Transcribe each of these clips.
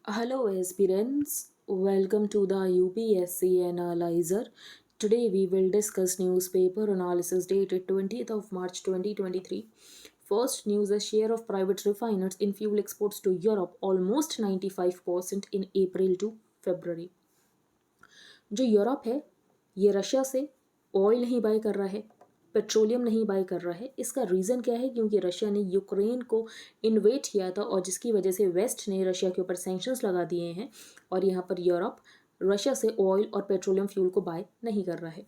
Hello, aspirants. Welcome to the UPSC Analyzer. Today we will discuss newspaper analysis dated 20th of March 2023. First news: a share of private refiners in fuel exports to Europe almost 95% in April to February. जो Europe है ये Russia से oil नहीं bye कर रहा है, petroleum नहीं bye कर रहा है। इसका रीज़न क्या है? क्योंकि रशिया ने यूक्रेन को इन्वेट किया था और जिसकी वजह से वेस्ट ने रशिया के ऊपर सैंक्शंस लगा दिए हैं और यहाँ पर यूरोप रशिया से ऑयल और पेट्रोलियम फ्यूल को बाय नहीं कर रहा है।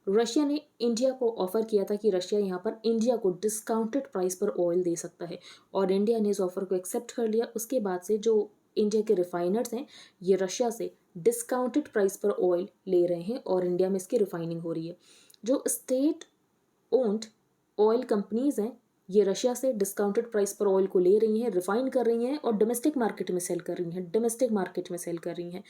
रशिया ने इंडिया को ऑफर किया था कि रशिया यहाँ पर इंडिया को डिस्काउंटेड प्राइस पर ऑयल दे सकता है और इंडिया ने इस ऑफर को एक्सेप्ट कर लिया। उसके बाद से जो इंडिया के रिफाइनर्स हैं ये रशिया से डिस्काउंटेड प्राइस पर ऑयल ले रहे हैं और इंडिया में इसकी रिफाइनिंग हो रही है। जो स्टेट ओन्ड ऑयल कंपनीज हैं ये रशिया से डिस्काउंटेड प्राइस पर ऑयल को ले रही हैं, रिफाइन कर रही हैं और डोमेस्टिक मार्केट में सेल कर रही हैं।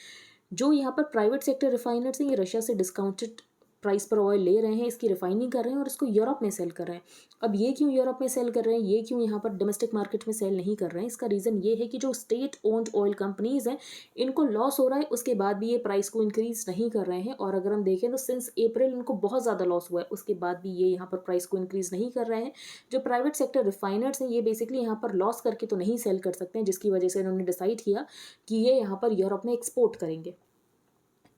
जो यहाँ पर प्राइवेट सेक्टर रिफाइनर्स हैं ये रशिया से डिस्काउंटेड प्राइस पर ऑयल ले रहे हैं, इसकी रिफाइनिंग कर रहे हैं और इसको यूरोप में सेल कर रहे हैं। अब ये क्यों यूरोप में सेल कर रहे हैं, ये क्यों यहाँ पर डोमेस्टिक मार्केट में सेल नहीं कर रहे हैं? इसका रीज़न ये है कि जो स्टेट ओन्ड ऑयल कंपनीज हैं इनको लॉस हो रहा है, उसके बाद भी ये प्राइस को इंक्रीज नहीं कर रहे हैं। और अगर हम देखें तो सिंस अप्रैल इनको बहुत ज़्यादा लॉस हुआ है, उसके बाद भी ये यहाँ पर प्राइस को इंक्रीज नहीं कर रहे हैं। जो प्राइवेट सेक्टर रिफाइनर्स हैं ये बेसिकली यहाँ पर लॉस करके तो नहीं सेल कर सकते हैं, जिसकी वजह से इन्होंने डिसाइड किया कि ये यहाँ पर यूरोप में एक्सपोर्ट करेंगे।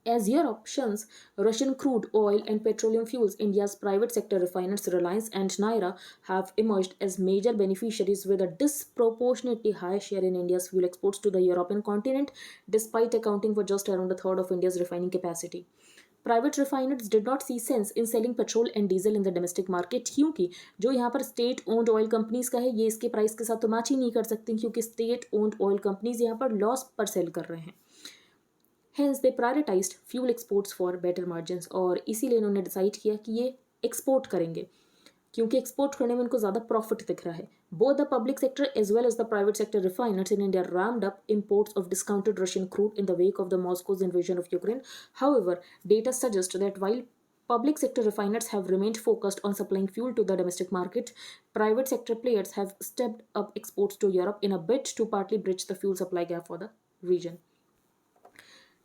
As Europe shuns Russian crude oil and petroleum fuels, India's private sector refiners Reliance and Naira have emerged as major beneficiaries with a disproportionately high share in India's fuel exports to the European continent, despite accounting for just around a third of India's refining capacity. Private refiners did not see sense in selling petrol and diesel in the domestic market क्योंकि जो यहाँ पर state owned oil companies का है ये इसके price के साथ तो मैच ही नहीं कर सकती, क्योंकि स्टेट ओन्ड ऑयल कंपनीज यहाँ पर लॉस पर सेल कर रहे हैं। Hence they prioritized fuel exports for better margins और इसीलिए इन्होंने डिसाइड किया कि ये एक्सपोर्ट करेंगे क्योंकि एक्सपोर्ट करने में इनको ज़्यादा प्रॉफिट दिख रहा है। Both the public sector as well as the private sector refiners in India ramped up imports of discounted Russian crude in the wake of the Moscow's invasion of Ukraine. However, data suggests that while public sector refiners have remained focused on supplying fuel to the domestic market, private sector players have stepped up exports to Europe in a bid to partly bridge the fuel supply gap for the region.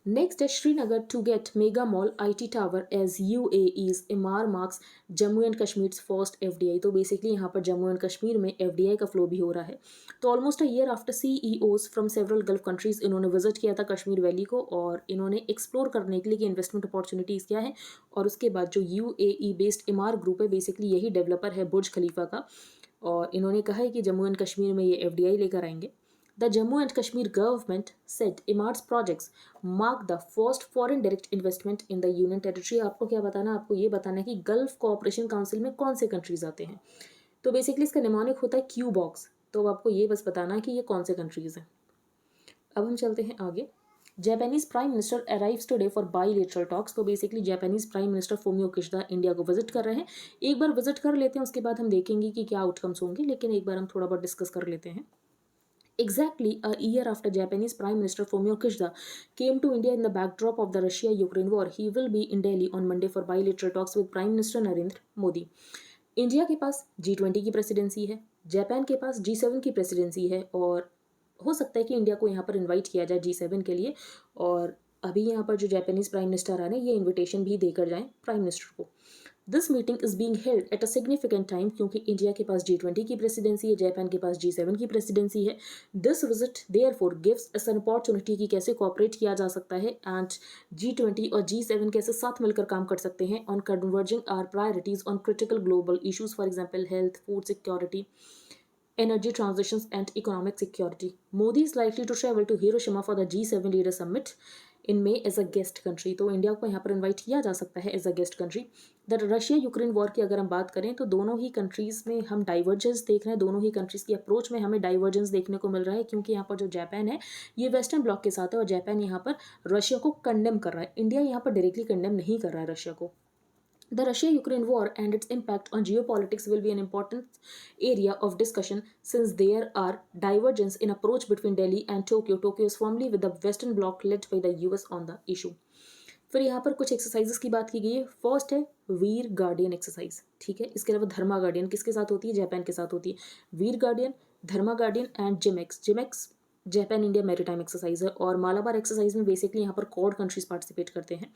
Next is Srinagar to get Mega Mall IT Tower as UAE's Emaar marks Jammu and Kashmir first FDI। तो basically यहाँ पर Jammu and Kashmir में FDI का flow भी हो रहा है। तो almost a year after CEOs from several gulf countries इन्होंने विजिट किया था कश्मीर वैली को और इन्होंने एक्सप्लोर करने के लिए कि इन्वेस्टमेंट अपॉर्चुनिटीज़ क्या है। और उसके बाद जो UAE बेस्ड इमार ग्रुप है बेसिकली यही डेवलपर है बुर्ज खलीफा का, और इन्होंने कहा है कि जम्मू एंड कश्मीर में ये FDI लेकर आएंगे। The Jammu and Kashmir government said Imar's projects mark the first foreign direct investment in the Union Territory। आपको क्या बताना, आपको ये बताना है कि गल्फ कोऑपरेशन काउंसिल में कौन से कंट्रीज आते हैं। तो बेसिकली इसका निमोनिक होता है क्यू बॉक्स। तो आपको ये बस बताना है कि ये कौन से कंट्रीज हैं। अब हम चलते हैं आगे। Japanese prime minister arrives today for bilateral talks. तो basically Japanese prime minister Fumio Kishida India को विजिट कर रहे हैं। एक बार विजिट कर लेते हैं, उसके बाद हम देखेंगे कि क्या आउटकम्स होंगे, लेकिन एक बार हम थोड़ा बहुत डिस्कस कर लेते हैं। Exactly a year after Japanese Prime Minister Fumio Kishida came to India in the backdrop of the Russia-Ukraine war, he will be in Delhi on Monday for bilateral talks with Prime Minister Narendra Modi. India के पास G20 की presidency है, Japan के पास G7 की presidency है और हो सकता है कि इंडिया को यहाँ पर इनवाइट किया जाए G7 के लिए। और अभी यहाँ पर जो जापानीज प्राइम मिनिस्टर आ रहे हैं ये इन्विटेशन भी देकर जाएं प्राइम मिनिस्टर को। This meeting is being held at a significant time क्योंकि इंडिया के पास G20 की प्रेसिडेंसी है, जापान के पास G7 की प्रेसिडेंसी है। This visit therefore gives us an opportunity कि कैसे कोऑपरेट किया जा सकता है एंड G20 और G7 कैसे साथ मिलकर काम कर सकते हैं on converging our priorities on critical global issues, for example health, food security, energy transitions and economic security. Modi is likely to travel to Hiroshima for the G7 leader summit in May as a guest country। तो India को यहाँ पर invite किया जा सकता है as a guest country. The Russia Ukraine war की अगर हम बात करें तो दोनों ही कंट्रीज़ में हम डाइवर्जेंस देख रहे हैं, दोनों ही कंट्रीज़ की अप्रोच में हमें डाइवर्जेंस देखने को मिल रहा है क्योंकि यहाँ पर जो जापान है ये वेस्टर्न ब्लॉक के साथ है और जापान यहाँ पर रशिया को कंडेम कर रहा है। इंडिया यहाँ पर डायरेक्टली कंडेम नहीं कर रहा है रशिया को। The Russia-Ukraine war and its impact on geopolitics will be an important area of discussion since there are divergences in approach between Delhi and Tokyo. Tokyo is firmly with the Western Bloc led by the US on the issue. फिर यहाँ पर कुछ exercises की बात की गई है। First है वीर गार्डियन एक्सरसाइज, ठीक है। इसके अलावा धर्मा गार्डियन किसके साथ होती है, जापान के साथ होती है। Veer Guardian, Dharma Guardian and JIMEX. JIMEX Japan India maritime exercise है, और मालाबार एक्सरसाइज में बेसिकली यहाँ पर क्वाड कंट्रीज पार्टिसिपेट करते हैं।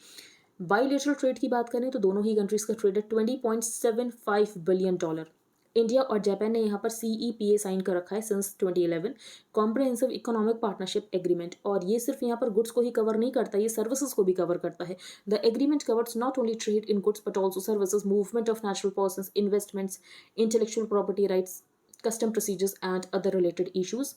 बाईलेटरल ट्रेड की बात करें तो दोनों ही कंट्रीज का ट्रेड है $20.75 बिलियन। इंडिया और जापान ने यहाँ पर CEPA साइन कर रखा है since 2011, comprehensive economic partnership agreement, और ये सिर्फ यहाँ पर गुड्स को ही कवर नहीं करता, ये सर्विसेज को भी कवर करता है। The agreement covers not only trade in goods but also services, movement of natural persons, investments, intellectual property rights, custom procedures and other related issues.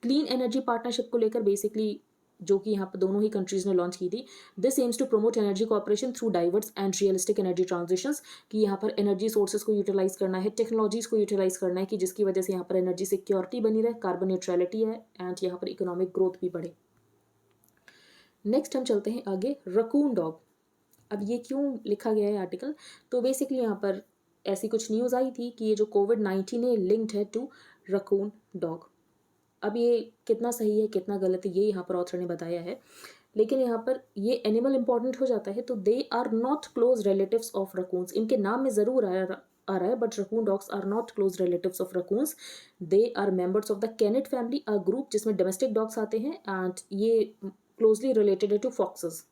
Clean energy partnership को लेकर basically जो कि यहाँ पर दोनों ही कंट्रीज ने लॉन्च की थी, this aims to promote energy cooperation through diverse and realistic energy transitions, कि यहाँ पर एनर्जी सोर्सेज को यूटिलाइज करना है, टेक्नोलॉजीज को यूटिलाइज करना है, कि जिसकी वजह से यहाँ पर एनर्जी सिक्योरिटी बनी रहे, कार्बन न्यूट्रलिटी है, एंड यहाँ पर इकोनॉमिक ग्रोथ भी बढ़े। नेक्स्ट हम चलते हैं आगे, रकून डॉग। अब ये क्यों लिखा गया है आर्टिकल, तो बेसिकली यहाँ पर ऐसी कुछ न्यूज़ आई थी कि ये जो कोविड-19 है लिंक्ड है टू रकून डॉग। अब ये कितना सही है कितना गलत है ये यहाँ पर ऑथर ने बताया है, लेकिन यहाँ पर ये एनिमल इंपॉर्टेंट हो जाता है तो they are not close relatives of raccoons, इनके नाम में ज़रूर आ रहा है but raccoon dogs are not close relatives of raccoons, they are members of the canid family, a group जिसमें डोमेस्टिक डॉग्स आते हैं, एंड ये क्लोजली रिलेटेड है टू फॉक्सेस।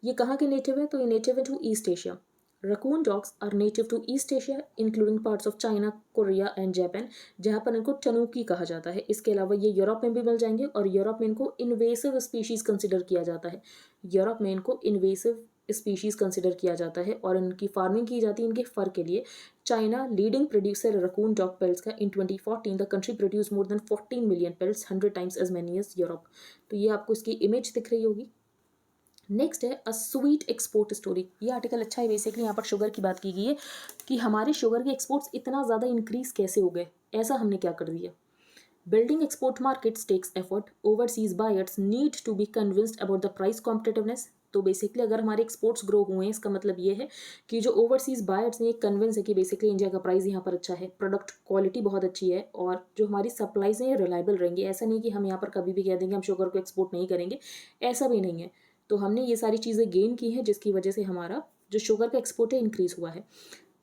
ये कहाँ के नेटिव है, तो ये नेटिव है to East Asia. Raccoon dogs are native to East Asia including parts of China, Korea and Japan, जहाँ पर इनको टनूकी कहा जाता है। इसके अलावा ये यूरोप में भी मिल जाएंगे, और यूरोप में इनको इन्वेसिव स्पीशीज़ कंसिडर किया जाता है। यूरोप में इनको इन्वेसिव स्पीशीज़ कंसिडर किया जाता है, और इनकी फार्मिंग की जाती है इनके फर के लिए। China leading producer raccoon dog pelts का, in 2014 the country produce more than 14 million pelts, 100 times as many as Europe. तो ये आपको इसकी इमेज दिख रही होगी। नेक्स्ट है अ स्वीट एक्सपोर्ट स्टोरी। ये आर्टिकल अच्छा है, बेसिकली यहाँ पर शुगर की बात की गई है कि हमारे शुगर के एक्सपोर्ट्स इतना ज़्यादा इंक्रीज कैसे हो गए, ऐसा हमने क्या कर दिया। Building export markets takes effort, overseas buyers need to be convinced about the price competitiveness. तो बेसिकली अगर हमारे एक्सपोर्ट्स ग्रो हुए हैं इसका मतलब ये है कि जो ओवरसीज बायर्स हैं ये कन्विंस है कि बेसिकली इंडिया का प्राइस यहाँ पर अच्छा है, प्रोडक्ट क्वालिटी बहुत अच्छी है, और जो हमारी सप्लाईज हैं ये रिलायबल रहेंगी। ऐसा नहीं कि हम यहाँ पर कभी भी कह देंगे हम शुगर को एक्सपोर्ट नहीं करेंगे, ऐसा भी नहीं है। तो हमने ये सारी चीज़ें गेन की हैं जिसकी वजह से हमारा जो शुगर का एक्सपोर्ट है इंक्रीज हुआ है।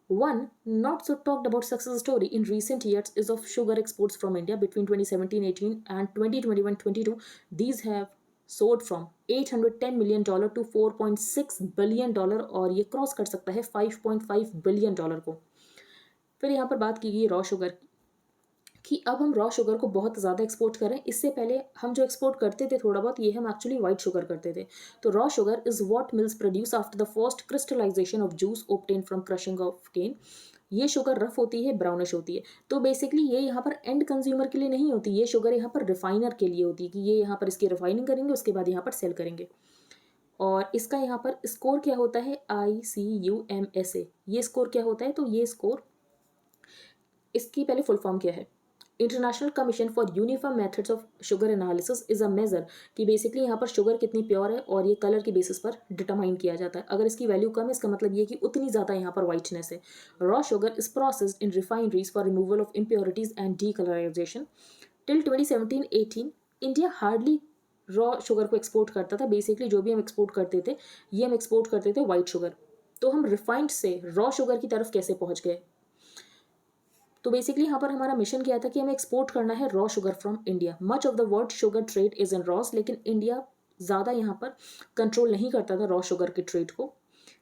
One not so talked about success story in recent years is of sugar exports from India between 2017-18 and 2021-22. These have soared from $810 million to $4.6 billion, और ये क्रॉस कर सकता है $5.5 बिलियन को। फिर यहाँ पर बात की गई रॉ शुगर की, कि अब हम रॉ शुगर को बहुत ज़्यादा एक्सपोर्ट करें। इससे पहले हम जो एक्सपोर्ट करते थे थोड़ा बहुत, ये हम एक्चुअली वाइट शुगर करते थे। तो raw sugar is what mills produce after the first crystallisation of juice obtain from crushing of cane. ये शुगर रफ होती है, ब्राउनिश होती है। तो बेसिकली ये यहाँ पर एंड कंज्यूमर के लिए नहीं होती, ये शुगर यहाँ पर रिफाइनर के लिए होती है, कि ये यहाँ पर इसकी रिफाइनिंग करेंगे उसके बाद यहाँ पर सेल करेंगे। और इसका यहाँ पर स्कोर क्या होता है, ICUMSA। ये स्कोर क्या होता है, तो ये स्कोर, इसकी पहले फुल फॉर्म क्या है, international commission for uniform methods of sugar analysis is a major, कि बेसिकली यहाँ पर शुगर कितनी प्योर है और ये कलर के बेसिस पर डिटरमाइन किया जाता है। अगर इसकी वैल्यू कम है इसका मतलब ये कि उतनी ज़्यादा यहाँ पर वाइटनेस है। Raw sugar is processed in refineries for removal of impurities and D colourisation. Till 2017-18 India hardly raw sugar को एक्सपोर्ट करता था। बेसिकली जो भी हम एक्सपोर्ट करते थे ये हम एक्सपोर्ट करते थे वाइट शुगर। तो हम रिफाइंड से रॉ शुगर की तरफ कैसे पहुँच गए, तो बेसिकली यहाँ पर हमारा मिशन क्या था कि हमें एक्सपोर्ट करना है raw sugar from India. Much of the world sugar trade is in raws, लेकिन इंडिया ज़्यादा यहाँ पर कंट्रोल नहीं करता था रॉ शुगर के ट्रेड को।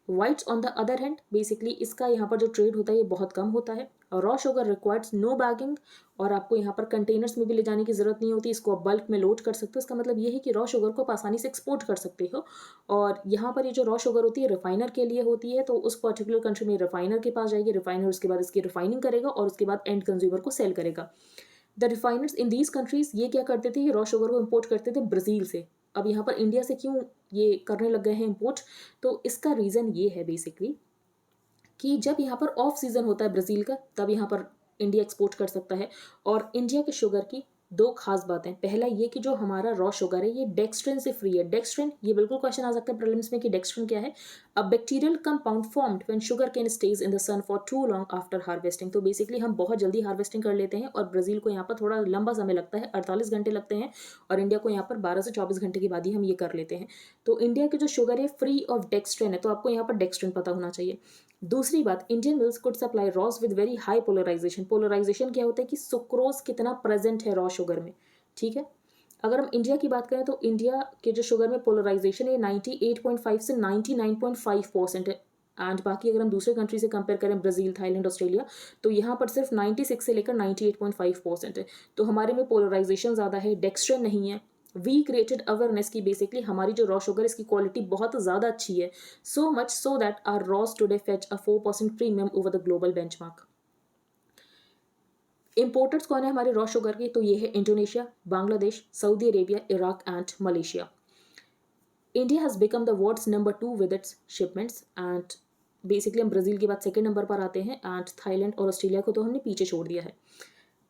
Whites on the other hand, basically इसका यहाँ पर जो ट्रेड होता है ये बहुत कम होता है। Raw sugar requires no bagging, और आपको यहाँ पर कंटेनर्स में भी ले जाने की ज़रूरत नहीं होती, इसको आप बल्क में लोड कर सकते हो। इसका मतलब ये है कि रॉ शुगर को आप आसानी से एक्सपोर्ट कर सकते हो। और यहाँ पर ये जो रॉ शुगर होती है रिफाइनर के लिए होती है, तो उस पर्टिकुलर कंट्री में रिफाइनर के पास जाएगी, रिफाइनर उसके बाद इसकी रिफाइनिंग करेगा और उसके बाद एंड कंज्यूमर को सेल करेगा। The refiners in these countries ये क्या करते थे, ये रॉ शुगर को इम्पोर्ट करते थे ब्राज़ील से। अब यहाँ पर इंडिया से क्यों ये करने लग गए हैं इम्पोर्ट, तो इसका रीज़न ये है बेसिकली कि जब यहाँ पर ऑफ सीज़न होता है ब्राज़ील का तब यहाँ पर इंडिया एक्सपोर्ट कर सकता है। और इंडिया के शुगर की दो खास बातें, पहला ये कि जो हमारा रॉ शुगर है ये डेक्स्ट्रिन से फ्री है। डेक्स्ट्रिन, ये बिल्कुल क्वेश्चन आ सकता है प्रीलिम्स में कि डेक्स्ट्रिन क्या है। A bacterial compound formed when sugar cane stays in the sun for too long after harvesting. तो बेसिकली हम बहुत जल्दी हार्वेस्टिंग कर लेते हैं और ब्राज़ील को यहाँ पर थोड़ा लंबा समय लगता है, 48 घंटे लगते हैं, और इंडिया को यहाँ पर 12 से 24 घंटे के बाद ही हम ये कर लेते हैं। तो इंडिया की जो शुगर है फ्री ऑफ डेक्स्ट्रिन है, तो आपको यहाँ पर डेक्स्ट्रिन पता होना चाहिए। दूसरी बात, Indian mills could supply raws with very high polarisation. Polarisation क्या होता है कि सुक्रोज कितना प्रेजेंट है रॉ शुगर में, ठीक है। अगर हम इंडिया की बात करें तो इंडिया के जो शुगर में पोलराइजेशन है 98.5 से 99.5% है। एंड बाकी अगर हम दूसरे कंट्री से कंपेयर करें ब्राज़ील, थाईलैंड, ऑस्ट्रेलिया, तो यहाँ पर सिर्फ 96 से लेकर 98.5% है। तो हमारे में पोलराइजेशन ज़्यादा है, डेक्स्ट्रिन नहीं है। वी क्रिएटेड अवेयरनेस की बेसिकली हमारी जो रॉ शुगर इसकी क्वालिटी बहुत ज़्यादा अच्छी है, so much so that our raws today fetch a 4% premium over the global benchmark. Importers कौन है हमारे रॉ शुगर के? तो ये है Indonesia, Bangladesh, Saudi Arabia, Iraq and Malaysia. India has become the world's number 2 with its shipments and basically हम Brazil के बाद सेकंड नंबर पर आते हैं एंड थाईलैंड और ऑस्ट्रेलिया को तो हमने पीछे छोड़ दिया है।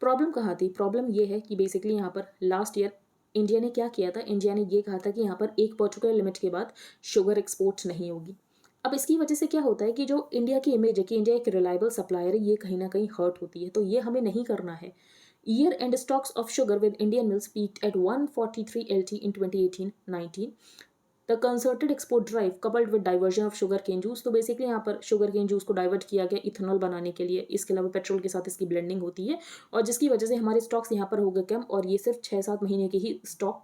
प्रॉब्लम कहाँ थी? प्रॉब्लम ये है कि बेसिकली यहाँ पर लास्ट ईयर इंडिया ने क्या किया था, इंडिया ने ये कहा था कि यहाँ पर एक पर्टिकुलर लिमिट के बाद शुगर एक्सपोर्ट नहीं होगी। अब इसकी वजह से क्या होता है कि जो इंडिया की इमेज है कि इंडिया एक रिलायबल सप्लायर है, ये कहीं ना कहीं हर्ट होती है, तो ये हमें नहीं करना है। Year end stocks of sugar with Indian mills peaked at 143 LT in 2018-19। The concerted export drive coupled with diversion of sugar cane juice, तो बेसिकली यहाँ पर शुगर केन जूस को डाइवर्ट किया गया इथेनॉल बनाने के लिए, इसके अलावा पेट्रोल के साथ इसकी ब्लेंडिंग होती है, और जिसकी वजह से हमारे स्टॉक्स यहाँ पर हो गए कम, और ये सिर्फ 6-7 महीने के ही स्टॉक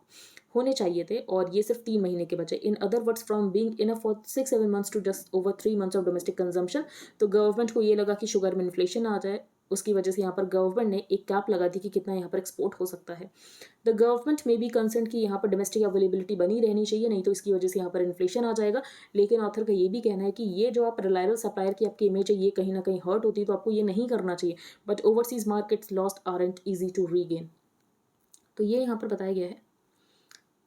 होने चाहिए थे और ये सिर्फ 3 महीने के बचे। In other words, from being enough for 6-7 months to just over 3 months of domestic consumption. तो गवर्नमेंट को ये लगा कि शुगर में इन्फ्लेशन आ जाए, उसकी वजह से यहाँ पर गवर्नमेंट ने एक कैप लगा दी कि कितना यहाँ पर एक्सपोर्ट हो सकता है। द गवर्नमेंट में भी कंसर्न कि यहाँ पर डोमेस्टिक अवेलेबिलिटी बनी रहनी चाहिए, नहीं तो इसकी वजह से यहाँ पर इन्फ्लेशन आ जाएगा। लेकिन ऑथर का ये भी कहना है कि ये जो आप रिलायबल सप्लायर की आपकी इमेज है, ये कहीं ना कहीं हर्ट होती है, तो आपको ये नहीं करना चाहिए। But overseas markets lost aren't easy to regain, तो ये यहाँ पर बताया गया है।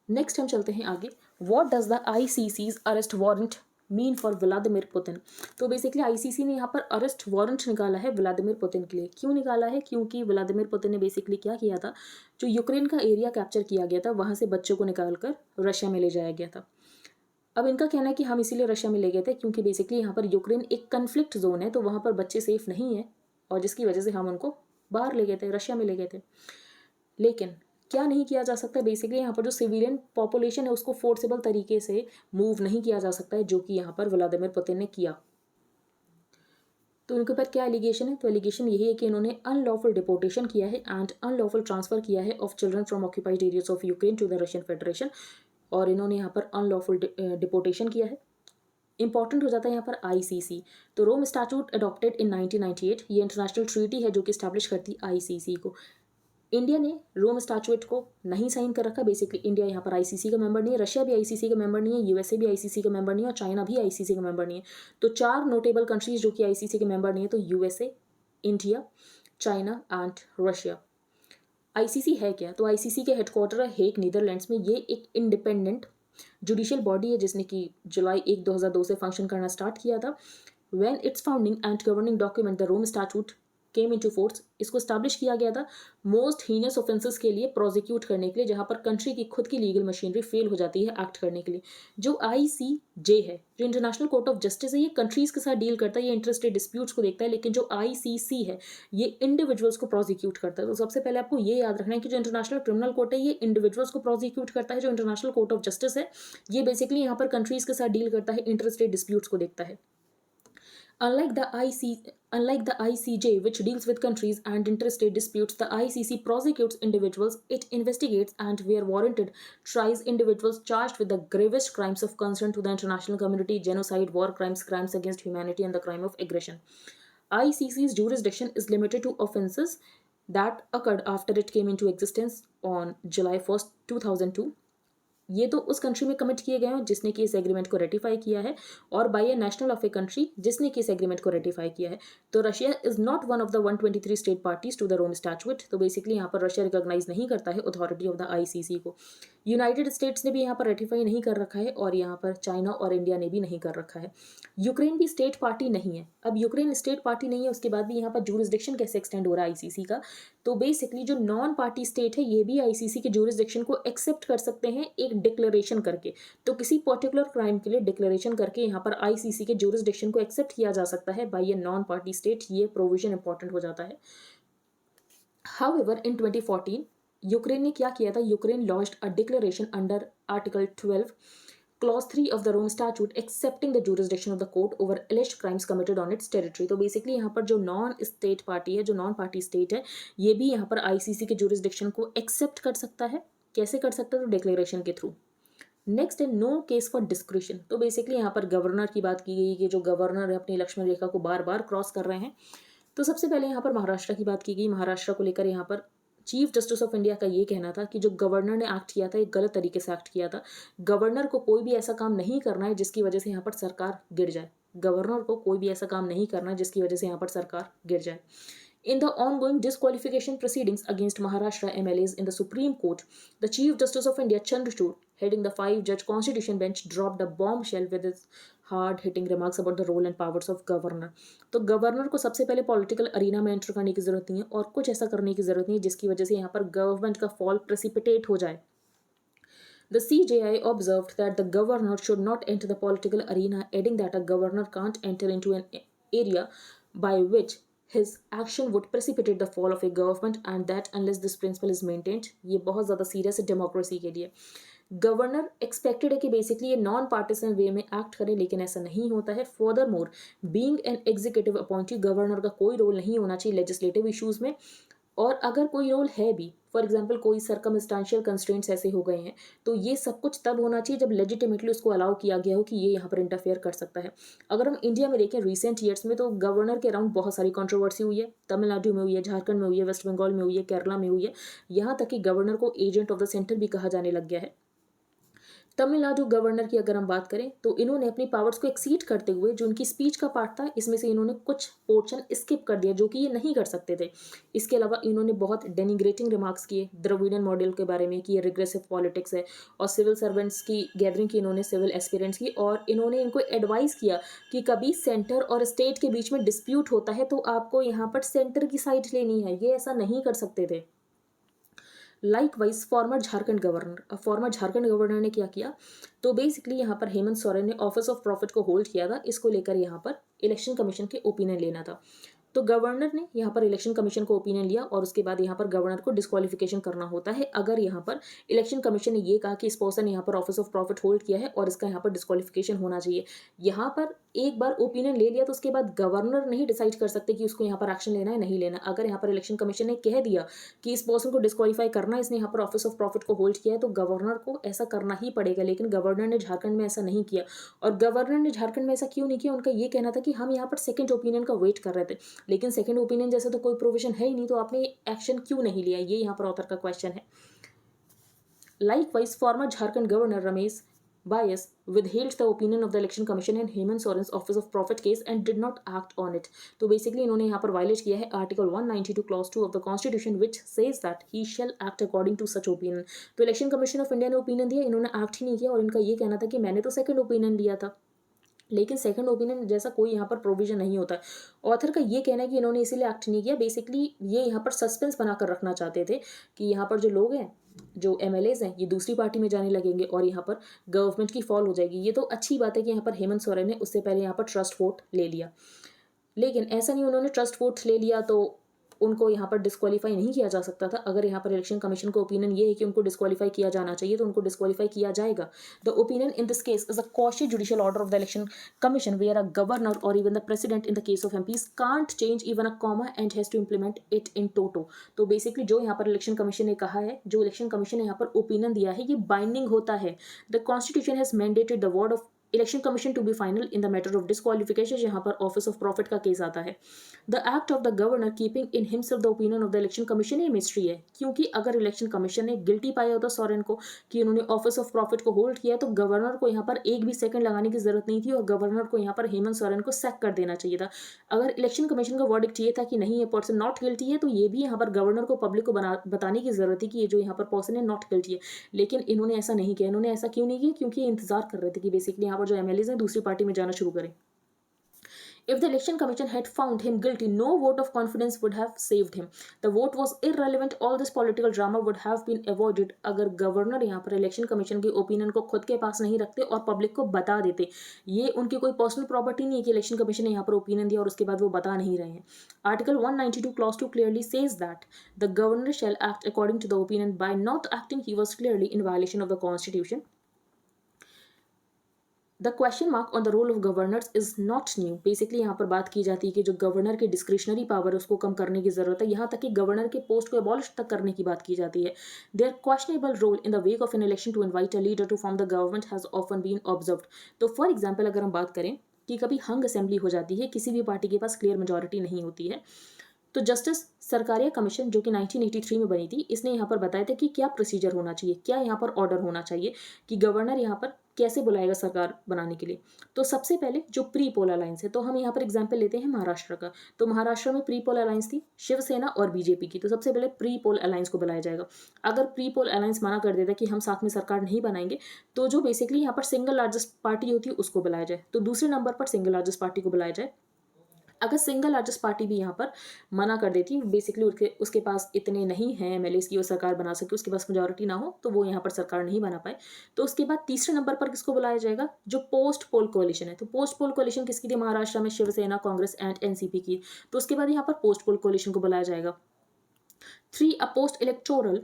नेक्स्ट हम चलते हैं आगे। What does the आईसीसीज arrest warrant mean for Vladimir Putin? तो बेसिकली आईसीसी ने यहाँ पर अरेस्ट वारंट निकाला है व्लादिमीर पुतिन के लिए। क्यों निकाला है? क्योंकि व्लादिमीर पुतिन ने बेसिकली क्या किया था, जो यूक्रेन का एरिया कैप्चर किया गया था, वहाँ से बच्चों को निकाल कर रशिया में ले जाया गया था। अब इनका कहना है कि हम इसीलिए रशिया में ले गए थे क्योंकि बेसिकली यहाँ पर यूक्रेन एक कन्फ्लिक्ट जोन है, तो वहाँ पर बच्चे सेफ नहीं है, और जिसकी वजह से हम उनको बाहर ले गए थे, रशिया में ले गए थे। लेकिन क्या नहीं किया जा सकता? बेसिकली यहाँ पर जो सिविलियन पॉपुलेशन है उसको फोर्सेबल तरीके से मूव नहीं किया जा सकता है, जो कि यहाँ पर व्लादिमीर पुतिन ने किया। तो इनके ऊपर क्या एलिगेशन है? तो एलिगेशन यही है कि इन्होंने अनलॉफुल डिपोर्टेशन किया है एंड अनलॉफुल ट्रांसफर किया है of children from occupied areas of Ukraine to the Russian Federation, और इन्होंने यहाँ पर अनलॉफुल डिपोर्टेशन किया है। इंपॉर्टेंट हो जाता है यहाँ पर आईसीसी। तो रोम स्टैट्यूट अडॉप्टेड इन 1998, ये इंटरनेशनल ट्रीटी है जो कि स्टैब्लिश करती आईसीसी को। इंडिया ने रोम स्टैट्यूट को नहीं साइन कर रखा। बेसिकली इंडिया यहाँ पर आईसीसी का मेंबर नहीं है, रशिया भी आईसीसी का मेंबर नहीं है, यूएसए भी आईसीसी का मेंबर नहीं है, और चाइना भी आईसीसी का मेंबर नहीं है। तो 4 नोटेबल कंट्रीज जो कि आईसीसी के मेंबर नहीं है, तो USA, India, China and Russia. ICC है क्या? तो आईसीसी के हेडक्वार्टर है हेग, नीदरलैंड्स में। ये एक इंडिपेंडेंट जुडिशियल बॉडी है जिसने कि जुलाई 1, 2002 से फंक्शन करना स्टार्ट किया था। When its founding and governing document the Rome Statute came into force, इसको स्टैब्लिश किया गया था मोस्ट हीनस ऑफेंसेस के लिए प्रोसिक्यूट करने के लिए, जहां पर कंट्री की खुद की लीगल मशीनरी फेल हो जाती है एक्ट करने के लिए। जो आईसीजे है, जो इंटरनेशनल कोर्ट ऑफ जस्टिस है, ये कंट्रीज के साथ डील करता है, ये इंटरस्टेट डिस्प्यूट्स को देखता है। लेकिन जो आईसीसी है, ये इंडिविजुअल्स को प्रोसिक्यूट करता है। तो सबसे पहले आपको ये याद रखना है कि जो इंटरनेशनल क्रिमिनल कोर्ट है, ये इंडिविजुअल्स को प्रोसिक्यूट करता है। जो इंटरनेशनल कोर्ट ऑफ जस्टिस है, ये बेसिकली यहाँ पर कंट्रीज के साथ डील करता है, इंटरस्टेट डिस्प्यूट्स को देखता है। Unlike the ICJ, which deals with countries and interstate disputes, the ICC prosecutes individuals. It investigates and, where warranted, tries individuals charged with the gravest crimes of concern to the international community: genocide, war crimes, crimes against humanity, and the crime of aggression. ICC's jurisdiction is limited to offences that occurred after it came into existence on July 1st, 2002. ये तो उस country में commit किए गए हैं जिसने कि इस एग्रीमेंट को रेटिफाई किया है, और by a national of a country जिसने कि इस एग्रीमेंट को रेटिफाई किया है। तो Russia is not one of the 123 state parties to the Rome Statute. तो बेसिकली यहाँ पर रशिया रिकॉग्नाइज नहीं करता है अथॉरिटी ऑफ द आईसीसी को। यूनाइटेड स्टेट्स ने भी यहाँ पर रेटिफाई नहीं कर रखा है, और यहाँ पर चाइना और इंडिया ने भी नहीं कर रखा है। यूक्रेन भी स्टेट पार्टी नहीं है। अब यूक्रेन स्टेट पार्टी नहीं है, उसके बाद भी यहाँ पर जूरिसडिक्शन कैसे एक्सटेंड हो रहा है आईसीसी का? तो बेसिकली जो नॉन पार्टी स्टेट है, ये भी आईसीसी के जूरिसडिक्शन को एक्सेप्ट कर सकते हैं एक डिक्लेरेशन करके। तो किसी पर्टिकुलर क्राइम के लिए डिक्लेरेशन करके यहाँ पर आईसीसी के जूरिसडिक्शन को एक्सेप्ट किया जा सकता है by a non party state. ये प्रोविजन इंपॉर्टेंट हो जाता है। हाउएवर इन 2014 यूक्रेन ने क्या किया था? Ukraine launched a declaration under article 12 Clause 3 of the Rome Statute accepting the jurisdiction of the court over alleged crimes committed on its territory। तो basically यहाँ पर जो नॉन स्टेट पार्टी है, जो नॉन पार्टी स्टेट है, ये भी यहाँ पर आईसीसी के जुरिसडिक्शन को एक्सेप्ट कर सकता है कैसे कर सकता है? तो डिक्लेरेशन के थ्रू। नेक्स्ट है नो केस फॉर डिस्क्रिशन। तो बेसिकली यहाँ पर गवर्नर की बात की गई कि जो गवर्नर है अपनी लक्ष्मण रेखा को बार बार क्रॉस कर रहे हैं। तो सबसे पहले यहाँ पर महाराष्ट्र की बात की गई। महाराष्ट्र को लेकर यहाँ पर चीफ जस्टिस ऑफ इंडिया का ये कहना था कि जो गवर्नर ने एक्ट किया था एक गलत तरीके से एक्ट किया था। गवर्नर को कोई भी ऐसा काम नहीं करना है जिसकी वजह से यहाँ पर सरकार गिर जाए। गवर्नर को कोई भी ऐसा काम नहीं करना है जिसकी वजह से यहाँ पर सरकार गिर जाए। In the ongoing disqualification proceedings against Maharashtra MLAs in the Supreme Court, the Chief Justice of India Chandrachud, heading the five-judge Constitution Bench, dropped a bombshell with his hard-hitting remarks about the role and powers of governor. तो governor को सबसे पहले political arena में enter करने की जरूरत नहीं है और कुछ ऐसा करने की जरूरत नहीं है जिसकी वजह से यहाँ पर गवर्नमेंट का फॉल प्रेसिपिटेट हो जाए. The CJI observed that the governor should not enter the political arena, adding that a governor can't enter into an area by which his action would precipitate the fall of a government and that unless this principle is maintained. ये बहुत ज़्यादा serious है democracy के लिए. Governor expected है कि basically ये non partisan वे में एक्ट करे, लेकिन ऐसा नहीं होता है. Further more, being an executive appointee, governor का कोई रोल नहीं होना चाहिए लेजिस्लेटिव इशूज़ में. और अगर कोई रोल है भी, फॉर एग्जाम्पल कोई सरकमस्टांशियल कंस्ट्रेंट्स ऐसे हो गए हैं, तो ये सब कुछ तब होना चाहिए जब लेजिटिमेटली उसको अलाउ किया गया हो कि ये यहाँ पर इंटरफेयर कर सकता है. अगर हम इंडिया में देखें रिसेंट ईयर्स में, तो गवर्नर के अराउंड बहुत सारी कंट्रोवर्सी हुई है. तमिलनाडु में हुई है, झारखंड में हुई है, वेस्ट बंगाल में हुई है, केरला में हुई है. यहाँ तक कि गवर्नर को एजेंट ऑफ द सेंटर भी कहा जाने लग गया है. तमिलनाडु गवर्नर की अगर हम बात करें तो इन्होंने अपनी पावर्स को एक्सीड करते हुए जो उनकी स्पीच का पार्ट था इसमें से इन्होंने कुछ पोर्शन स्किप कर दिया जो कि ये नहीं कर सकते थे. इसके अलावा इन्होंने बहुत डेनिग्रेटिंग रिमार्क्स किए द्रविडियन मॉडल के बारे में कि ये रिग्रेसिव पॉलिटिक्स है, और सिविल सर्वेंट्स की गैदरिंग की इन्होंने, सिविल एस्पिरेंट्स की, और इन्होंने इनको एडवाइस किया कि कभी सेंटर और स्टेट के बीच में डिस्प्यूट होता है तो आपको यहाँ पर सेंटर की साइड लेनी है. ये ऐसा नहीं कर सकते थे. लाइकवाइज फॉर्मर झारखंड गवर्नर ने क्या किया, तो बेसिकली यहाँ पर हेमंत सोरेन ने ऑफिस ऑफ प्रॉफिट को होल्ड किया था. इसको लेकर यहाँ पर इलेक्शन कमीशन के ओपिनियन लेना था. तो गवर्नर ने यहाँ पर इलेक्शन कमीशन को ओपिनियन लिया और उसके बाद यहाँ पर गवर्नर को डिस्क्वालिफिकेशन करना होता है अगर यहाँ पर इलेक्शन कमीशन ने ये कहा कि इस पर्सन ने यहाँ पर ऑफिस ऑफ प्रॉफिट होल्ड किया है और इसका यहाँ पर डिस्क्वालिफिकेशन होना चाहिए. यहाँ पर एक बार ओपिनियन ले लिया तो उसके बाद गवर्नर नहीं डिसाइड कर सकते कि उसको यहाँ पर एक्शन लेना है नहीं लेना. अगर यहाँ पर इलेक्शन कमीशन ने कह दिया कि इस पर्सन को डिस्क्वालीफाई करना, इसने यहाँ पर ऑफिस ऑफ प्रॉफिट को होल्ड किया है, तो गवर्नर को ऐसा करना ही पड़ेगा. लेकिन गवर्नर ने झारखंड में ऐसा नहीं किया. और गवर्नर ने झारखंड में ऐसा क्यों नहीं किया? उनका ये कहना था कि हम यहाँ पर सेकंड ओपिनियन का वेट कर रहे थे, लेकिन सेकंड ओपिनियन जैसा तो कोई प्रोविजन है ही नहीं, तो आपने एक्शन क्यों नहीं लिया? ये यहाँ पर ऑथर का क्वेश्चन है. Likewise, former Jharkhand Governor Ramesh Bias withheld the opinion of the Election Commission in Hemant Soren's Office of Profit case and did not act on it. तो बेसिकली इन्होंने यहाँ पर वायलेट किया है article 192 clause 2 of the constitution which says that he shall act according to such opinion. तो Election Commission of India ने opinion दिया, इन्होंने एक्ट ही नहीं किया, और इनका ये कहना था कि मैंने तो सेकंड ओपिनियन लिया था. लेकिन सेकंड ओपिनियन जैसा कोई यहाँ पर प्रोविजन नहीं होता. ऑथर का ये कहना है कि इन्होंने इसीलिए एक्ट नहीं किया. बेसिकली ये यहाँ पर सस्पेंस बनाकर रखना चाहते थे कि यहाँ पर जो लोग हैं, जो एमएलएज हैं, ये दूसरी पार्टी में जाने लगेंगे और यहाँ पर गवर्नमेंट की फॉल हो जाएगी. ये तो अच्छी बात है कि यहाँ पर हेमंत सोरेन ने उससे पहले यहाँ पर ट्रस्ट वोट ले लिया, लेकिन ऐसा नहीं उन्होंने ट्रस्ट वोट ले लिया तो उनको यहाँ पर डिस्क्वालीफाई नहीं किया जा सकता था. अगर यहाँ पर इलेक्शन कमीशन का ओपिनियन ये है कि उनको डिस्क्वालीफाई किया जाना चाहिए तो उनको डिस्क्वालीफाई किया जाएगा. The opinion in this case is a quasi judicial order of the election commission where a governor or even the president in the case of MPs can't change even a comma and has to implement it in toto. तो basically जो यहाँ पर election commission ने कहा है, जो election commission ने यहाँ पर ओपिनियन दिया है, ये बाइंडिंग होता है. The constitution has mandated the word of Election Commission to be final in the matter of disqualification. यहाँ पर ऑफिस ऑफ प्रॉफिट का केस आता है. The act of the governor keeping in himself the opinion of the election Commission, ये mystery है, क्योंकि अगर election commission ने गिल्टी पाया होता सोरेन को कि उन्होंने ऑफिस ऑफ प्रॉफिट को होल्ड किया, तो गवर्नर को यहाँ पर एक भी सेकंड लगाने की जरूरत नहीं थी और गवर्नर को यहाँ पर हेमंत सोरेन को सैक कर देना चाहिए था. अगर इलेक्शन कमीशन का वर्डिक्ट ये था कि नहीं ये पर्सन नॉट गिल्टी है, तो ये भी यहाँ पर गवर्नर को पब्लिक को बताने की जरूरत थी कि ये जो यहाँ पर पर्सन है नॉट गिल्टी है. लेकिन इन्होंने ऐसा नहीं किया. इन्होंने ऐसा क्यों नहीं किया? क्योंकि ये इंतजार कर रहे थे कि बेसिकली यहाँ पर जो एमएलएज हैं दूसरी पार्टी में जाना शुरू करें. If the election commission had found him guilty, no vote of confidence would have saved him. The vote was irrelevant. All this political drama would have been avoided. अगर गवर्नर यहाँ पर election commission के opinion को खुद के पास नहीं रखते और पब्लिक को बता देते. ये उनकी कोई पर्सनल प्रॉपर्टी नहीं है कि इलेक्शन कमीशन ने यहाँ पर ओपिनियन दिया और उसके बाद वो बता नहीं रहे हैं. Article 192 clause 2 clearly says that the governor shall act according to the opinion. By not acting, he was clearly in violation of the constitution. The question mark on the role of governors is not new. Basically यहाँ पर बात की जाती है कि जो governor के discretionary power है उसको कम करने की जरूरत है, यहाँ तक कि गवर्नर के पोस्ट को अबॉलिश तक करने की बात की जाती है। Their questionable role in the wake of an election to invite a leader to form the government has often been observed. तो फॉर एग्जाम्पल अगर हम बात करें कि कभी हंग असेंबली हो जाती है, किसी भी पार्टी के पास क्लियर मेजोरिटी नहीं होती है, तो जस्टिस सरकारिया कमीशन जो कि 1983 में बनी थी, इसने यहाँ पर बताया था कि क्या प्रोसीजर होना चाहिए, क्या यहाँ पर ऑर्डर होना चाहिए कि गवर्नर यहाँ पर कैसे बुलाएगा सरकार बनाने के लिए। तो सबसे पहले जो प्री पोल अलायंस है, तो हम यहाँ पर एग्जाम्पल लेते हैं महाराष्ट्र का। तो महाराष्ट्र में प्री पोल अलायंस थी शिवसेना और बीजेपी की। तो सबसे पहले प्री पोल अलायंस को बुलाया जाएगा। अगर प्री पोल अलायंस मना कर देता कि हम साथ में सरकार नहीं बनाएंगे, तो जो बेसिकली यहाँ पर सिंगल लार्जेस्ट पार्टी होती है उसको बुलाया जाए। तो दूसरे नंबर पर सिंगल लार्जेस्ट पार्टी को बुलाया जाए। अगर सिंगल लार्जेस्ट पार्टी भी यहाँ पर मना कर देती, बेसिकली उसके पास इतने नहीं हैं एमएलएस की वो सरकार बना सके, उसके पास मेजोरिटी ना हो, तो वो यहाँ पर सरकार नहीं बना पाए, तो उसके बाद तीसरे नंबर पर किसको बुलाया जाएगा, जो पोस्ट पोल कोalition है। तो पोस्ट पोल कोalition किसकी थी महाराष्ट्र में, शिवसेना, कांग्रेस एंड एनसीपी की। तो उसके बाद यहाँ पर पोस्ट पोल कोalition को बुलाया जाएगा। 3 a post electoral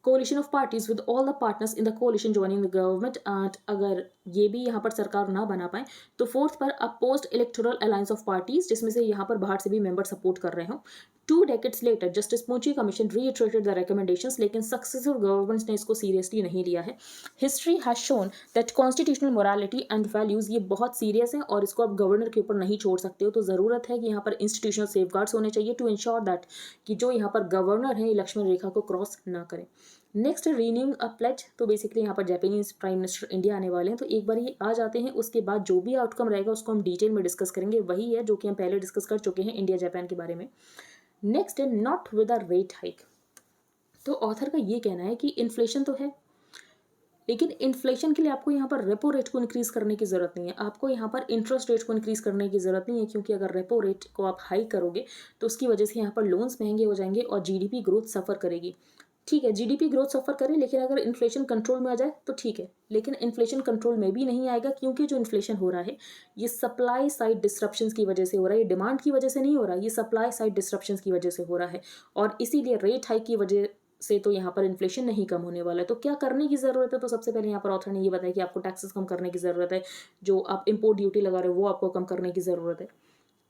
coalition of parties with all the partners in the coalition joining the government. And अगर ये भी यहाँ पर सरकार ना बना पाए, तो फोर्थ पर अ post electoral alliance of parties, जिसमें से यहाँ पर बाहर से भी मेंबर सपोर्ट कर रहे हो। 2 decades later justice Punchhi commission reiterated the recommendations, लेकिन सक्सेसिव गवर्नमेंट्स ने इसको सीरियसली नहीं लिया है। History has shown that constitutional morality and values ये बहुत सीरियस है और इसको आप गवर्नर के ऊपर नहीं छोड़ सकते हो। तो ज़रूरत है कि यहाँ पर इंस्टीट्यूशनल सेफगार्ड्स होने चाहिए टू इंश्योर दैट कि जो यहाँ पर गवर्नर है लक्ष्मण रेखा को क्रॉस ना करें। नेक्स्ट रीन्यूइंग अ प्लेज। तो बेसिकली यहाँ पर जापानीज प्राइम मिनिस्टर इंडिया आने वाले हैं, तो एक बार ये आ जाते हैं, उसके बाद जो भी आउटकम रहेगा उसको हम डिटेल में डिस्कस करेंगे। वही है जो कि हम पहले डिस्कस कर चुके हैं इंडिया जापान के बारे में। नेक्स्ट है not with a rate hike. तो ऑथर का ये कहना है कि इन्फ्लेशन तो है, लेकिन इन्फ्लेशन के लिए आपको यहाँ पर रेपो रेट को इंक्रीज करने की जरूरत नहीं है, आपको यहाँ पर इंटरेस्ट रेट को इंक्रीज करने की जरूरत नहीं है, क्योंकि अगर रेपो रेट को आप हाई करोगे तो उसकी वजह से यहाँ पर लोन्स महंगे हो जाएंगे और जीडीपी ग्रोथ सफर करेगी। ठीक है, जीडीपी ग्रोथ सफर करे, लेकिन अगर इन्फ्लेशन कंट्रोल में आ जाए तो ठीक है, लेकिन इन्फ्लेशन कंट्रोल में भी नहीं आएगा, क्योंकि जो इन्फ्लेशन हो रहा है ये सप्लाई साइड डिस्ट्रप्शंस की वजह से हो रहा है, ये डिमांड की वजह से नहीं हो रहा, ये सप्लाई साइड डिस्ट्रप्शंस की वजह से हो रहा है। और इसीलिए रेट हाइक की वजह से तो यहाँ पर इन्फ्लेशन नहीं कम होने वाला है। तो क्या करने की ज़रूरत है, तो सबसे पहले यहाँ पर ऑथर ने ये बताया कि आपको टैक्सेस कम करने की ज़रूरत है, जो आप इम्पोर्ट ड्यूटी लगा रहे हो वो आपको कम करने की ज़रूरत है।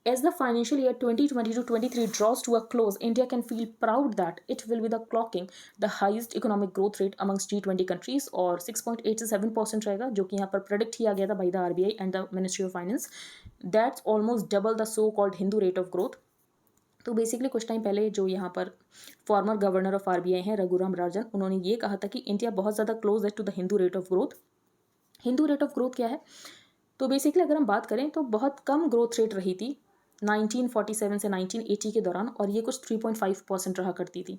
As the financial year 2022-23 draws to a close, India can feel proud that it will be the clocking the highest economic growth rate amongst G20 countries, और 6.8 से 7% रहेगा, जो कि यहाँ पर प्रेडिक्ट किया गया था by the RBI and the Ministry of Finance. That's almost double the so-called Hindu rate of growth. तो बेसिकली कुछ टाइम पहले जो यहाँ पर फॉर्मर गवर्नर ऑफ आरबीआई हैं रघुराम राजन, उन्होंने ये कहा था कि इंडिया बहुत ज़्यादा क्लोज है to the Hindu rate of growth. Hindu rate of growth क्या है, तो बेसिकली अगर हम बात करें तो बहुत कम ग्रोथ रेट रही थी 1947 से 1980 के दौरान, और ये कुछ 3.5% रहा करती थी।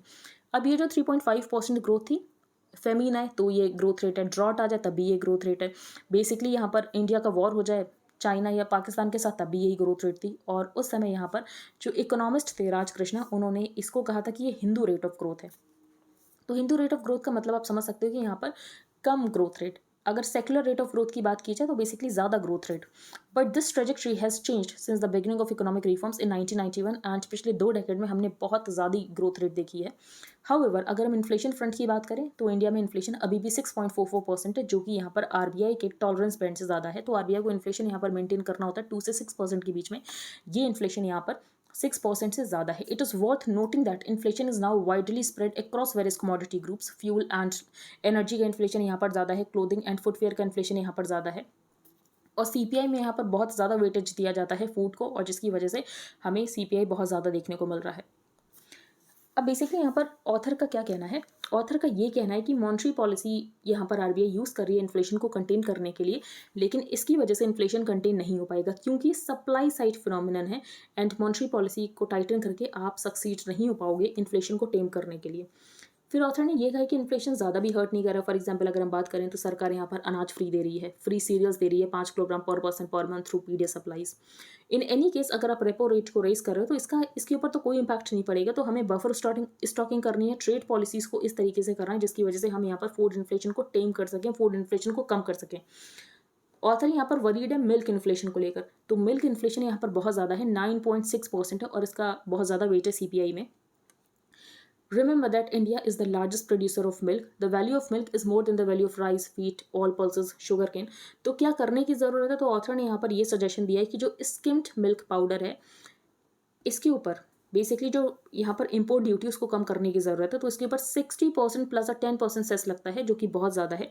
अब ये जो 3.5% ग्रोथ थी, फेमीन आए तो ये ग्रोथ रेट है, ड्रॉट आ जाए तब भी ये ग्रोथ रेट है, बेसिकली यहाँ पर इंडिया का वॉर हो जाए चाइना या पाकिस्तान के साथ तब भी यही ग्रोथ रेट थी। और उस समय यहाँ पर जो इकोनॉमिस्ट थे राजकृष्णा, उन्होंने इसको कहा था कि ये हिंदू रेट ऑफ ग्रोथ है। तो हिंदू रेट ऑफ ग्रोथ का मतलब आप समझ सकते हो कि यहाँ पर कम ग्रोथ रेट। अगर सेकुलर रेट ऑफ ग्रोथ की बात की जाए तो बेसिकली ज़्यादा growth rate. But this trajectory has changed since the beginning of economic reforms in 1991 and पिछले 2 डेकेड में हमने बहुत ज़्यादा ग्रोथ रेट देखी है। हाउएवर अगर हम इन्फ्लेशन फ्रंट की बात करें तो इंडिया में इन्फ्लेशन अभी भी 6.44% है, जो कि यहाँ पर आरबीआई के टॉलरेंस बैंड से ज़्यादा है। तो आरबीआई को इन्फ्लेशन यहाँ पर मेंटेन करना होता है 2 से 6% के बीच में, ये इन्फ्लेशन यहाँ पर 6% से ज़्यादा है। It is worth noting that inflation is now widely spread across various commodity groups. Fuel and energy का इन्फ्लेशन यहाँ पर ज़्यादा है, क्लोथिंग एंड फुटवेयर का इन्फ्लेशन यहाँ पर ज़्यादा है, और सीपीआई में यहाँ पर बहुत ज़्यादा वेटेज दिया जाता है फूड को, और जिसकी वजह से हमें सीपीआई बहुत ज़्यादा देखने को मिल रहा है। अब बेसिकली यहाँ पर ऑथर का क्या कहना है, ऑथर का ये कहना है कि मॉनेटरी पॉलिसी यहाँ पर आरबीआई यूज़ कर रही है इन्फ्लेशन को कंटेन करने के लिए, लेकिन इसकी वजह से इन्फ्लेशन कंटेन नहीं हो पाएगा, क्योंकि सप्लाई साइड फिनोमिनन है एंड मॉनेटरी पॉलिसी को टाइटन करके आप सक्सीड नहीं हो पाओगे इन्फ्लेशन को टेम करने के लिए। फिर ऑथर ने ये कहा कि इन्फ्लेशन ज़्यादा भी हर्ट नहीं कर रहा। फॉर एग्जांपल अगर हम बात करें तो सरकार यहाँ पर अनाज फ्री दे रही है, फ्री सीरियल्स दे रही है 5 किलोग्राम पर person per month through PDS supplies. In any case अगर आप रेपो रेट को रेस कर रहे हो तो इसके ऊपर तो कोई इंपैक्ट नहीं पड़ेगा, तो हमें बफर स्टॉकिंग करनी है, ट्रेड पॉलिसीज़ को इस तरीके से करना है जिसकी वजह से हम यहाँ पर फूड इन्फ्लेशन को टेम कर सकें, फूड इन्फ्लेशन को कम कर सकें। ऑथर यहाँ पर वरीड है मिल्क इन्फ्लेशन को लेकर, तो मिल्क इन्फ्लेशन यहाँ पर बहुत ज़्यादा है, 9.6% है, और इसका बहुत ज़्यादा वेट है सीपीआई में। Remember that India is the largest producer of milk. The value of milk is more than the value of rice, wheat, all pulses, sugarcane. तो क्या करने की ज़रूरत है? तो ऑथर ने यहाँ पर ये सजेशन दिया है कि जो स्किम्ड मिल्क पाउडर है इसके ऊपर बेसिकली जो यहाँ पर इम्पोर्ट ड्यूटी उसको कम करने की ज़रूरत है। तो इसके ऊपर 60% प्लस 10% सेस लगता है, जो कि बहुत ज़्यादा है।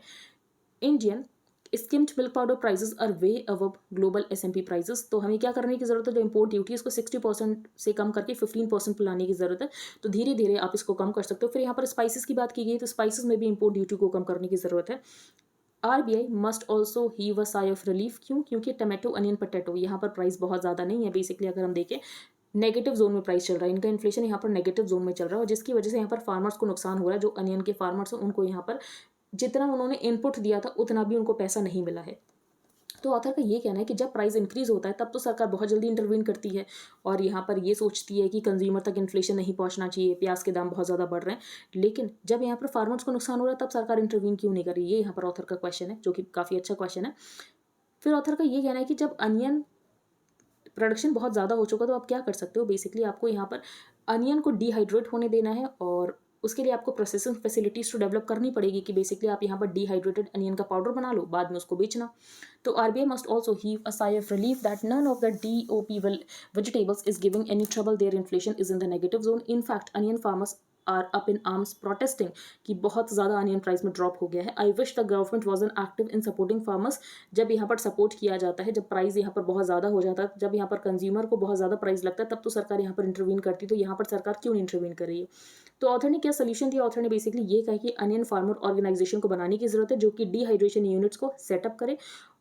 Indian skimmed milk powder prices are way above global SMP prices. तो हमें क्या करने की ज़रूरत है? जो इम्पोर्ट ड्यूटी है इसको 60% से कम करके 15% पर लाने की ज़रूरत है। तो धीरे धीरे आप इसको कम कर सकते हो। फिर यहाँ पर स्पाइसेस की बात की गई, तो स्पाइसेस में भी इम्पोर्ट ड्यूटी को कम करने की ज़रूरत है। RBI must also heave a sigh of relief. क्यों? क्योंकि टमाटो, अनियन, पोटैटो यहाँ पर प्राइस बहुत ज़्यादा नहीं है। बेसिकली अगर हम देखें नेगेटिव जोन में प्राइस चल रहा है, इनका इन्फ्लेशन यहाँ पर नेगेटिव जोन में चल रहा है, और जिसकी वजह से यहाँ पर फार्मर्स को नुकसान हो रहा है। जो अनियन के फार्मर्स हैं उनको यहाँ पर जितना उन्होंने इनपुट दिया था उतना भी उनको पैसा नहीं मिला है। तो ऑथर का ये कहना है कि जब प्राइस इंक्रीज होता है तब तो सरकार बहुत जल्दी इंटरवीन करती है और यहाँ पर ये सोचती है कि कंज्यूमर तक इन्फ्लेशन नहीं पहुँचना चाहिए, प्याज के दाम बहुत ज़्यादा बढ़ रहे हैं। लेकिन जब यहाँ पर फार्मर्स को नुकसान हो रहा है तब सरकार इंटरवीन क्यों नहीं कर रही? ये यहाँ पर ऑथर का क्वेश्चन है, जो कि काफ़ी अच्छा क्वेश्चन है। फिर ऑथर का ये कहना है कि जब अनियन प्रोडक्शन बहुत ज़्यादा हो चुका तो आप क्या कर सकते हो? बेसिकली आपको यहाँ पर अनियन को डिहाइड्रेट होने देना है और उसके लिए आपको प्रोसेसिंग फैसिलिटीज़ तो डेवलप करनी पड़ेगी कि बेसिकली आप यहाँ पर डिहाइड्रेटेड अनियन का पाउडर बना लो, बाद में उसको बेचना। तो RBI must also heave a sigh of relief that none of the TOP vegetables is giving any trouble, their inflation is in the negative zone. In fact onion farmers are up in arms protesting कि बहुत ज़्यादा onion price में drop हो गया है। I wish the government was an active in supporting farmers. जब यहाँ पर सपोर्ट किया जाता है, जब प्राइस यहाँ पर बहुत ज़्यादा हो जाता है, जब यहाँ पर कंज्यूमर को बहुत ज़्यादा प्राइस लगता है, तब तो सरकार यहाँ पर इंटरवीन करती। तो यहाँ पर सरकार क्यों इंटरवीन कर रही है? तो ऑथर ने क्या सोल्यूशन दिया? ऑथर ने बेसिकली ये कहा कि अनियन फार्मर ऑर्गेनाइजेशन को बनाने की जरूरत है जो कि डिहाइड्रेशन यूनिट्स को सेटअप करे,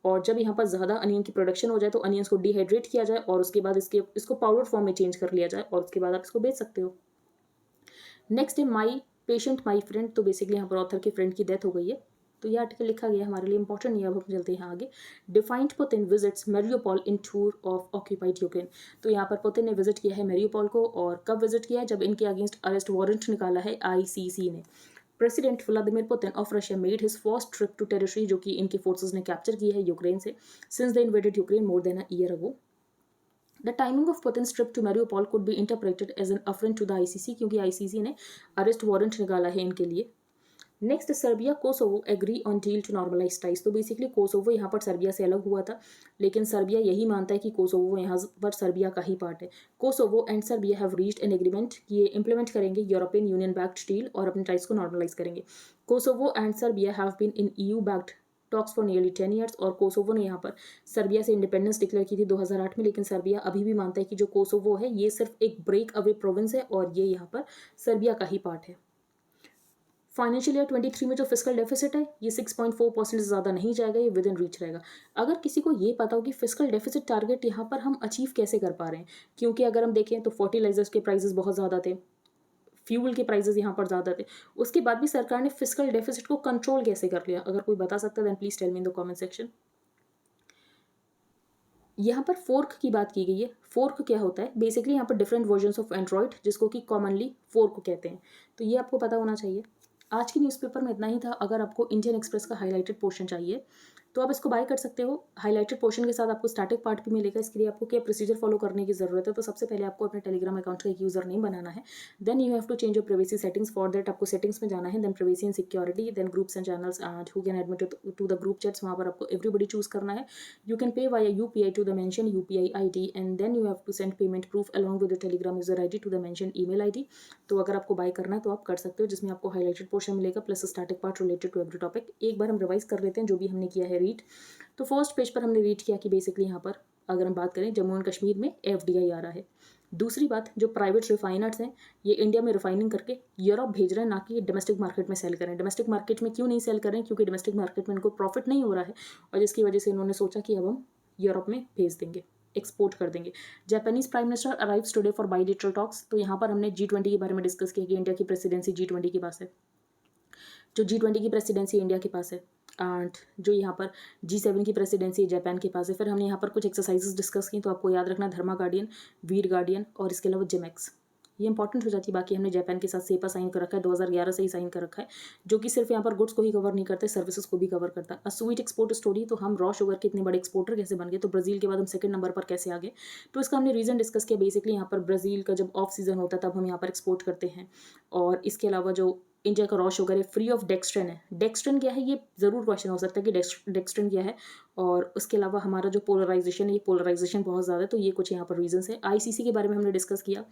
और जब यहाँ पर ज़्यादा अनियन की प्रोडक्शन हो जाए तो अनियंस को डिहाइड्रेट किया जाए और उसके बाद इसको पाउडर फॉर्म में चेंज कर लिया जाए और उसके बाद आप इसको बेच सकते हो। नेक्स्ट है माई पेशेंट माई फ्रेंड। तो बेसिकली यहाँ पर ऑथर के फ्रेंड की डेथ हो गई है, तो ये आर्टिकल लिखा गया हमारे लिए इंपॉर्टेंट नहीं है। अब हम चलते हैं आगे। Defiant Putin visits Mariupol in tour of occupied Ukraine. तो यहाँ पर पुतिन ने विजिट किया है मेरियोपोल को, और कब विजिट किया है? जब इनके अगेंस्ट अरेस्ट वारंट निकाला है आईसीसी ने। President Vladimir Putin of Russia made his first trip to territory, जो कि इनके फोर्सेस ने कैप्चर की है यूक्रेन से, since they invaded Ukraine more than a year ago. The timing of Putin's trip to Mariupol could be interpreted as an affront to the ICC, क्योंकि ICC ने arrest warrant निकाला है इनके लिए। Next Serbia Kosovo agree on deal to normalise ties. तो basically Kosovo यहाँ पर Serbia से अलग हुआ था, लेकिन सर्बिया यही मानता है कि कोसोवो यहाँ पर सर्बिया का ही पार्ट है। Kosovo and Serbia have reached an agreement कि ये इंप्लीमेंट करेंगे यूरोपियन यूनियन बैक्ड डील और अपने टाइज को नॉर्मलाइज करेंगे। Kosovo and Serbia have been in EU backed talks for nearly 10 years. और कोसोवो ने यहाँ पर सर्बिया से इंडिपेंडेंस डिक्लेयर की थी 2008 में, लेकिन सर्बिया अभी भी मानता है कि जो कोसोवो है ये सिर्फ एक ब्रेक अवे प्रोविंस है और ये यहाँ पर सर्बिया का ही पार्ट है। फाइनेंशियल ईयर 23 में जो फिस्कल डेफिसिट है ये 6.4% से ज़्यादा नहीं जाएगा, ये विद इन रीच रहेगा। अगर किसी को ये पता हो कि फिस्कल डेफिसिट टारगेट यहाँ पर हम अचीव कैसे कर पा रहे हैं, क्योंकि अगर हम देखें तो फर्टिलाइजर्स के प्राइसेस बहुत ज़्यादा थे, फ्यूल के प्राइसेस यहाँ पर ज़्यादा थे, उसके बाद भी सरकार ने फिस्कल डेफिसिट को कंट्रोल कैसे कर लिया? अगर कोई बता सकता है then please tell me in the comment section. यहाँ पर फोर्क की बात की गई है। फोर्क क्या होता है? बेसिकली यहाँ पर डिफरेंट वर्जन्स ऑफ एंड्रॉइड, जिसको कि कॉमनली फोर्क कहते हैं, तो ये आपको पता होना चाहिए। आज की न्यूज़पेपर में इतना ही था। अगर आपको इंडियन एक्सप्रेस का हाईलाइटेड पोर्शन चाहिए तो आप इसको बाय कर सकते हो। हाईलाइटेड पोर्शन के साथ आपको स्टैटिक पार्ट भी मिलेगा। इसके लिए आपको क्या प्रोसीजर फॉलो करने की ज़रूरत है? तो सबसे पहले आपको अपने टेलीग्राम अकाउंट का एक यूज़र नेम बनाना है। Then you have to change your privacy settings. For that आपको सेटिंग्स में जाना है, then privacy and security, then groups and channels and who can admit to the group chats. वहाँ पर आपको एवरीबडी चूज करना है। You can pay via UPI to the mention UPI ID and then you have to send payment proof along with the Telegram user ID to the mention email ID। तो अगर आपको bye करना है तो आप कर सकते हो, जिसमें आपको हाईलाइटेड पोर्शन मिलेगा plus static part related to every topic. एक बार हम रिवाइज कर लेते हैं जो भी हमने किया है रीड। तो फर्स्ट पेज पर हमने रीड किया कि बेसिकली यहाँ पर अगर हम बात करें जम्मू एंड कश्मीर में FDI आ रहा है। दूसरी बात, जो प्राइवेट रिफाइनर्स हैं ये इंडिया में रिफाइनिंग करके यूरोप भेज रहे हैं, ना कि डोमेस्टिक मार्केट में सेल करें। डोमेस्टिक मार्केट में क्यों नहीं सेल करें? क्योंकि डोमेस्टिक मार्केट में इनको प्रॉफिट नहीं हो रहा है, और जिसकी वजह से इन्होंने सोचा कि अब हम यूरोप में भेज देंगे, एक्सपोर्ट कर देंगे। Japanese prime minister arrives today for bilateral talks. तो यहाँ पर हमने G20 के बारे में डिस्कस किया कि इंडिया की प्रेसिडेंसी G20 के पास है, जो G20 की प्रेसिडेंसी इंडिया के पास है, एंड जो यहाँ पर G7 की प्रेसिडेंसी जापान के पास है। फिर हमने यहाँ पर कुछ एक्सरसाइजेस डिस्कस की, तो आपको याद रखना धर्मा गार्डियन, वीर गार्डियन और इसके अलावा जिमेक्स। ये इंपॉर्टेंट हो जाती है। बाकी हमने जापान के साथ सेपा साइन कर रखा है, 2011 से ही साइन कर रखा है, जो कि सिर्फ यहाँ पर गुड्स को ही कवर नहीं करते, सर्विसेज को भी कवर करता है। अ स्वीट एक्सपोर्ट स्टोरी, तो हम रॉ शुगर के इतने बड़े एक्सपोर्टर कैसे बन गए, तो ब्राज़ील के बाद हम सेकंड नंबर पर कैसे आ गए, तो इसका हमने रीज़न डिस्कस किया। बेसिकली यहाँ पर ब्राज़ील का जब ऑफ सीज़न होता है तब हम यहाँ पर एक्सपोर्ट करते हैं। और इसके अलावा जो इंडिया का रॉ शुगर है फ्री ऑफ डेक्स्ट्रन है। डेक्स्ट्रन क्या है, ये ज़रूर क्वेश्चन हो सकता है कि डेक्स्ट्रन क्या है। और उसके अलावा हमारा जो पोलराइजेशन है, ये पोलराइजेशन बहुत ज़्यादा है, तो ये कुछ यहाँ पर रीजंस है। आईसीसी के बारे में हमने डिस्कस किया।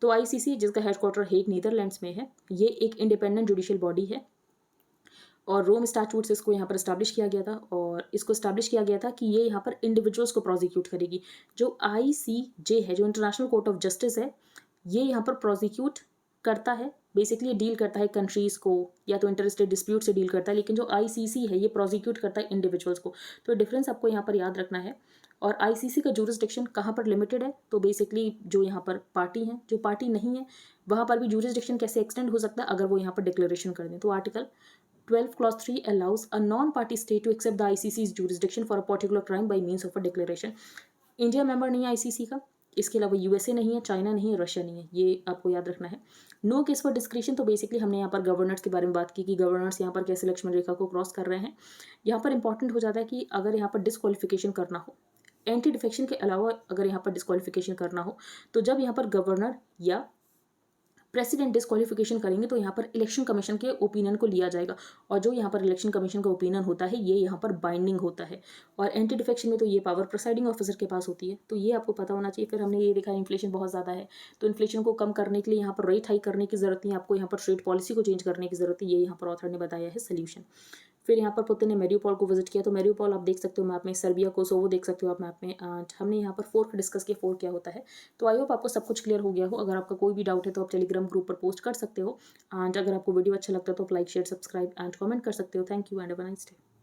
तो आईसीसी, जिसका हेडक्वार्टर हेग नीदरलैंड्स में है, ये एक इंडिपेंडेंट जुडिशियल बॉडी है और रोम स्टैट्यूट से इसको यहाँ पर इस्टेब्लिश किया गया था। और इसको इस्टेब्लिश किया गया था कि ये यहाँ पर इंडिविजुअल्स को प्रोसिक्यूट करेगी। जो आईसीजे है, जो इंटरनेशनल कोर्ट ऑफ जस्टिस है, ये यहाँ पर प्रोसिक्यूट करता है, बेसिकली डील करता है कंट्रीज़ को, या तो इंटरस्टेट डिस्प्यूट से डील करता है। लेकिन जो आईसीसी है, ये प्रोसिक्यूट करता है इंडिविजुअल्स को। तो डिफरेंस आपको यहाँ पर याद रखना है। और आईसीसी का जुरिस्डिक्शन कहाँ पर लिमिटेड है, तो बेसिकली जो यहाँ पर पार्टी हैं, जो पार्टी नहीं है, वहाँ पर भी जुरिस्डिक्शन कैसे एक्सटेंड हो सकता है अगर वो यहाँ पर डिक्लेरेशन कर दें। तो article 12 clause 3 allows a non-party state to accept the ICC's jurisdiction for a particular crime by means of a declaration. India member नहीं है आईसीसी का, इसके अलावा यूएसए नहीं है, चाइना नहीं है, रशिया नहीं है, ये आपको याद रखना है। नो केस फॉर डिस्क्रिशन, तो बेसिकली हमने यहाँ पर गवर्नर्स के बारे में बात की कि गवर्नर्स यहाँ पर कैसे लक्ष्मण रेखा को क्रॉस कर रहे हैं। यहाँ पर इंपॉर्टेंट हो जाता है कि अगर यहाँ पर डिस्क्वालिफिकेशन करना हो, एंटी डिफेक्शन के अलावा अगर यहाँ पर डिस्क्वालिफिकेशन करना हो, तो जब यहाँ पर गवर्नर या प्रेसिडेंट डिस्क्वालिफिकेशन करेंगे तो यहाँ पर इलेक्शन कमीशन के ओपिनियन को लिया जाएगा। और जो यहाँ पर इलेक्शन कमीशन का ओपिनियन होता है, ये यहाँ पर बाइंडिंग होता है। और एंटी डिफेक्शन में तो ये पावर प्रिसाइडिंग ऑफिसर के पास होती है, तो ये आपको पता होना चाहिए। फिर हमने ये देखा इन्फ्लेशन बहुत ज़्यादा है, तो इन्फ्लेशन को कम करने के लिए यहाँ पर रेट हाइक करने की जरूरत नहीं, आपको यहाँ पर ट्रेड पॉलिसी को चेंज करने की जरूरत है। ये यहाँ पर ऑथर ने बताया है सोल्यूशन। फिर यहाँ पर पुतिन ने मैरियोपोल को विजिट किया, तो मैरियोपोल आप देख सकते हो मैप में, सर्बिया कोसोवो देख सकते हो आप मैप में। एंड हमने यहाँ पर फोर्क डिस्कस किया, फोर्क क्या होता है। तो आई होप आपको सब कुछ क्लियर हो गया हो। अगर आपका कोई भी डाउट है तो आप टेलीग्राम ग्रुप पर पोस्ट कर सकते हो। एंड अगर आपको वीडियो अच्छा लगता है तो आप like share subscribe and comment कर सकते हो। Thank you and have a nice day.